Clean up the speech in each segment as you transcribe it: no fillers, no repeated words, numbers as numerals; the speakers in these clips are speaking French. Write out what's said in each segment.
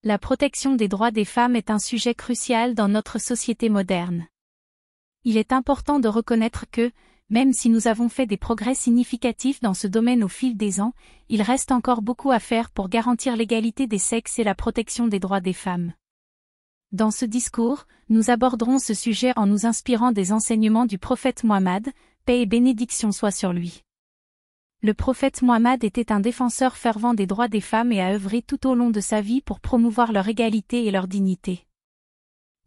La protection des droits des femmes est un sujet crucial dans notre société moderne. Il est important de reconnaître que, même si nous avons fait des progrès significatifs dans ce domaine au fil des ans, il reste encore beaucoup à faire pour garantir l'égalité des sexes et la protection des droits des femmes. Dans ce discours, nous aborderons ce sujet en nous inspirant des enseignements du prophète Mohammed, paix et bénédiction soient sur lui. Le prophète Mohammed était un défenseur fervent des droits des femmes et a œuvré tout au long de sa vie pour promouvoir leur égalité et leur dignité.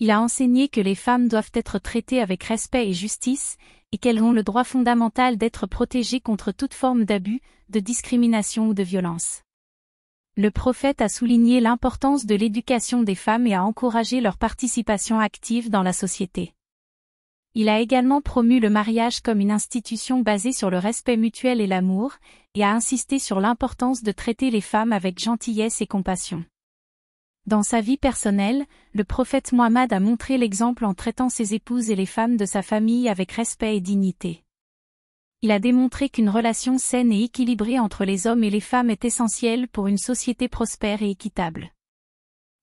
Il a enseigné que les femmes doivent être traitées avec respect et justice, et qu'elles ont le droit fondamental d'être protégées contre toute forme d'abus, de discrimination ou de violence. Le prophète a souligné l'importance de l'éducation des femmes et a encouragé leur participation active dans la société. Il a également promu le mariage comme une institution basée sur le respect mutuel et l'amour, et a insisté sur l'importance de traiter les femmes avec gentillesse et compassion. Dans sa vie personnelle, le prophète Mohammed a montré l'exemple en traitant ses épouses et les femmes de sa famille avec respect et dignité. Il a démontré qu'une relation saine et équilibrée entre les hommes et les femmes est essentielle pour une société prospère et équitable.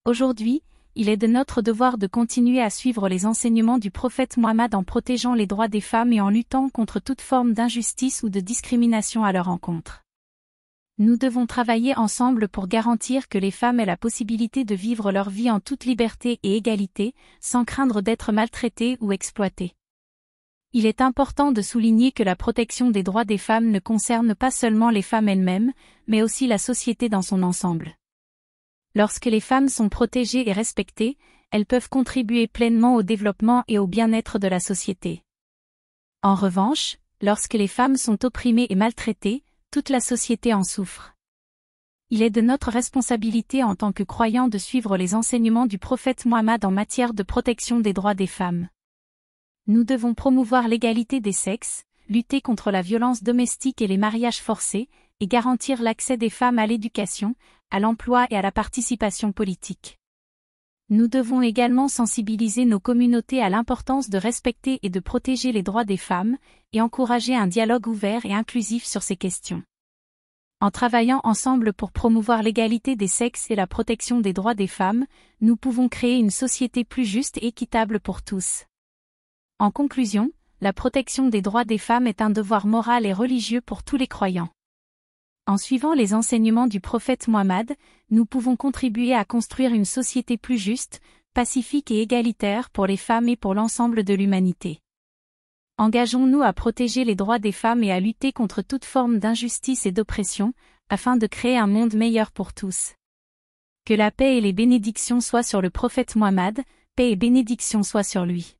Aujourd'hui, il est de notre devoir de continuer à suivre les enseignements du prophète Mohammed en protégeant les droits des femmes et en luttant contre toute forme d'injustice ou de discrimination à leur encontre. Nous devons travailler ensemble pour garantir que les femmes aient la possibilité de vivre leur vie en toute liberté et égalité, sans craindre d'être maltraitées ou exploitées. Il est important de souligner que la protection des droits des femmes ne concerne pas seulement les femmes elles-mêmes, mais aussi la société dans son ensemble. Lorsque les femmes sont protégées et respectées, elles peuvent contribuer pleinement au développement et au bien-être de la société. En revanche, lorsque les femmes sont opprimées et maltraitées, toute la société en souffre. Il est de notre responsabilité en tant que croyants de suivre les enseignements du prophète Mohammed en matière de protection des droits des femmes. Nous devons promouvoir l'égalité des sexes, lutter contre la violence domestique et les mariages forcés, et garantir l'accès des femmes à l'éducation, à l'emploi et à la participation politique. Nous devons également sensibiliser nos communautés à l'importance de respecter et de protéger les droits des femmes, et encourager un dialogue ouvert et inclusif sur ces questions. En travaillant ensemble pour promouvoir l'égalité des sexes et la protection des droits des femmes, nous pouvons créer une société plus juste et équitable pour tous. En conclusion, la protection des droits des femmes est un devoir moral et religieux pour tous les croyants. En suivant les enseignements du prophète Mohammed, nous pouvons contribuer à construire une société plus juste, pacifique et égalitaire pour les femmes et pour l'ensemble de l'humanité. Engageons-nous à protéger les droits des femmes et à lutter contre toute forme d'injustice et d'oppression, afin de créer un monde meilleur pour tous. Que la paix et les bénédictions soient sur le prophète Mohammed, paix et bénédictions soient sur lui.